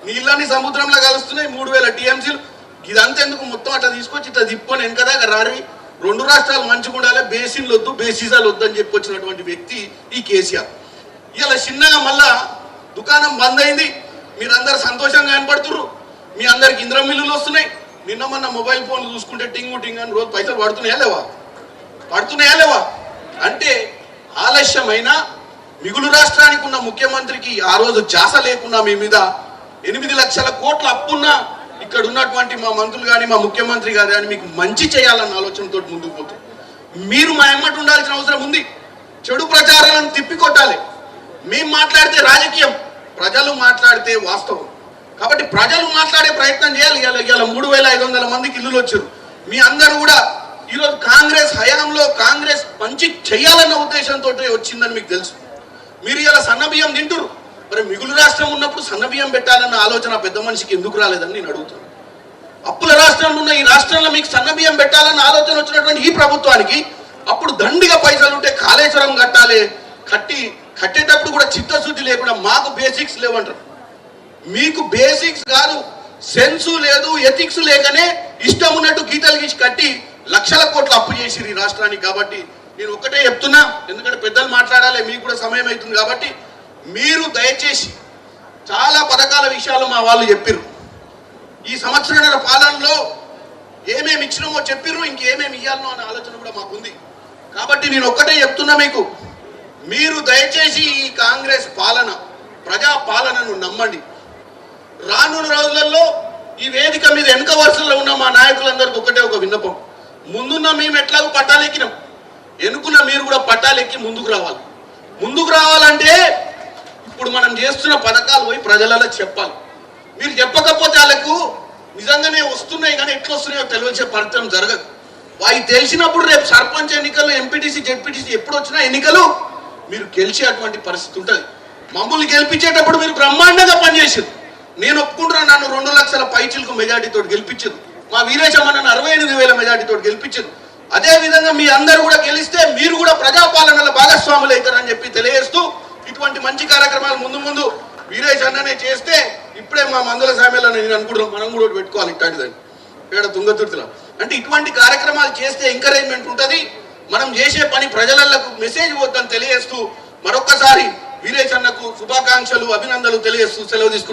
నీళ్ళని సముద్రంలో కలుస్తున్నాయి 3000 టీఎంసీలు. ఇదంతా ఎందుకు మొత్తం అట్లా తీసుకొచ్చి ఇట్లా తిప్పుకొని వెనకదాకా రారి 2 రాష్ట్రాలు మంచిగా ఉండాలి, బేసిన్లు వద్దు బేసిసాలు వద్దు అని చెప్పి వచ్చినటువంటి వ్యక్తి ఈ కేసీఆర్. ఇలా చిన్నగా మళ్ళా దుకాణం బంద్ అయింది, మీరందరూ సంతోషంగా కనపడుతున్నారు, మీ అందరికి ఇంద్రం మిల్లులు వస్తున్నాయి. నిన్న మొన్న మొబైల్ ఫోన్లు చూసుకుంటే టింగు టింగ్ అని రోజు పైసలు పడుతున్నాయా లేవా అంటే ఆలస్యమైన మిగులు రాష్ట్రానికి ఉన్న ముఖ్యమంత్రికి ఆ రోజు జాస లేకున్నా మీ మీద 8 లక్షల కోట్ల అప్పున్నా ఇక్కడ ఉన్నటువంటి మా మంత్రులు కానీ మా ముఖ్యమంత్రి గారు కానీ మీకు మంచి చేయాలన్న ఆలోచనతో ముందుకు పోతారు. మీరు మా ఎమ్మటి ఉండాల్సిన అవసరం ఉంది. చెడు ప్రచారాలను తిప్పికొట్టాలి. మేము మాట్లాడితే రాజకీయం, ప్రజలు మాట్లాడితే వాస్తవం. కాబట్టి ప్రజలు మాట్లాడే ప్రయత్నం చేయాలి. ఇలా 3500 మందికి ఇల్లులు వచ్చారు. మీ అందరూ కూడా ఈరోజు కాంగ్రెస్ హయాంలో కాంగ్రెస్ మంచి చేయాలన్న ఉద్దేశంతో వచ్చిందని మీకు తెలుసు. మీరు ఇలా సన్నబియ్యం తింటురు, మరి మిగులు రాష్ట్రం ఉన్నప్పుడు సన్నబియ్యం పెట్టాలన్న ఆలోచన పెద్ద మనిషికి ఎందుకు రాలేదని నేను అడుగుతున్నాను. అప్పుల రాష్ట్రంలో ఉన్న ఈ రాష్ట్రంలో మీకు సన్నబియ్యం పెట్టాలన్న ఆలోచన వచ్చినటువంటి ఈ ప్రభుత్వానికి అప్పుడు దండిగా పైసలు ఉంటే కాళేశ్వరం కట్టేటప్పుడు కూడా చిత్తశుద్ధి లేకుండా మాకు బేసిక్స్ లేవంటారు. మీకు బేసిక్స్ కాదు, సెన్సు లేదు, ఎథిక్స్ లేకనే ఇష్టం ఉన్నట్టు గీతలు గీసి కట్టి లక్షల కోట్ల అప్పు చేసిరు ఈ రాష్ట్రానికి. కాబట్టి నేను ఒక్కటే చెప్తున్నా, ఎందుకంటే పెద్దలు మాట్లాడాలి, మీకు కూడా సమయం అవుతుంది. కాబట్టి మీరు దయచేసి చాలా పథకాల విషయాలు మా వాళ్ళు చెప్పిర్రు. ఈ సంవత్సరాల పాలనలో ఏమేమి ఇచ్చినామో చెప్పిర్రు, ఇంకేమేమి ఇవ్వాలనో అనే ఆలోచన కూడా మాకుంది. కాబట్టి నేను ఒక్కటే చెప్తున్నా, మీరు దయచేసి ఈ కాంగ్రెస్ పాలన ప్రజా పాలనను నమ్మండి. రానున్న రోజులలో ఈ వేదిక మీద వెనుక వరుసలో ఉన్న మా నాయకులందరికీ ఒకటే ఒక విన్నపం. ముందున్న మేము ఎట్లాగో పట్టాలెక్కినాం, ఎన్నుకున్న మీరు కూడా పట్టాలెక్కి ముందుకు రావాలి. ముందుకు రావాలంటే ఇప్పుడు మనం చేస్తున్న పథకాలు పోయి ప్రజలలో చెప్పాలి. మీరు చెప్పకపోతే వాళ్ళకు నిజంగానే వస్తున్నాయి కానీ ఎట్లా వస్తున్నాయో తెలిసే పరిచయం జరగదు. అవి తెలిసినప్పుడు రేపు సర్పంచ్ ఎన్నికలు, ఎంపీటీసీ, జెడ్పీటీసీ ఎప్పుడు వచ్చినా ఎన్నికలు మీరు గెలిచేటువంటి పరిస్థితి ఉంటుంది. మమ్మల్ని గెలిపించేటప్పుడు మీరు బ్రహ్మాండంగా పనిచేసారు. నేను ఒప్పుకుంటున్నాను, నన్ను 2 లక్షల పైచిలకు మెజార్టీతో గెలిపించారు. మా వీరేశమ్మను 68,000 మెజార్టీతో గెలిపించారు. అదే విధంగా మీ అందరూ కూడా గెలిస్తే మీరు కూడా ప్రజాపాలనలో భాగస్వాములు అవుతారని చెప్పి తెలియజేస్తూ, ఇటువంటి మంచి కార్యక్రమాలు ముందు వీరేశ్ అన్ననే చేస్తే ఇప్పుడే మా మందుల సామ్యాలను నేను అనుకుంటున్నాం, మనం కూడా పెట్టుకోవాలి ఇట్లాంటిదని ఇక్కడ తుంగతుర్తిలో. అంటే ఇటువంటి కార్యక్రమాలు చేస్తే ఎంకరేజ్మెంట్ ఉంటుంది. మనం చేసే పని ప్రజలకు మెసేజ్ పోద్దని తెలియజేస్తూ మరొక్కసారి వీరేశ్ అన్నకు శుభాకాంక్షలు, అభినందనలు తెలియజేస్తూ సెలవు తీసుకుంటున్నాను.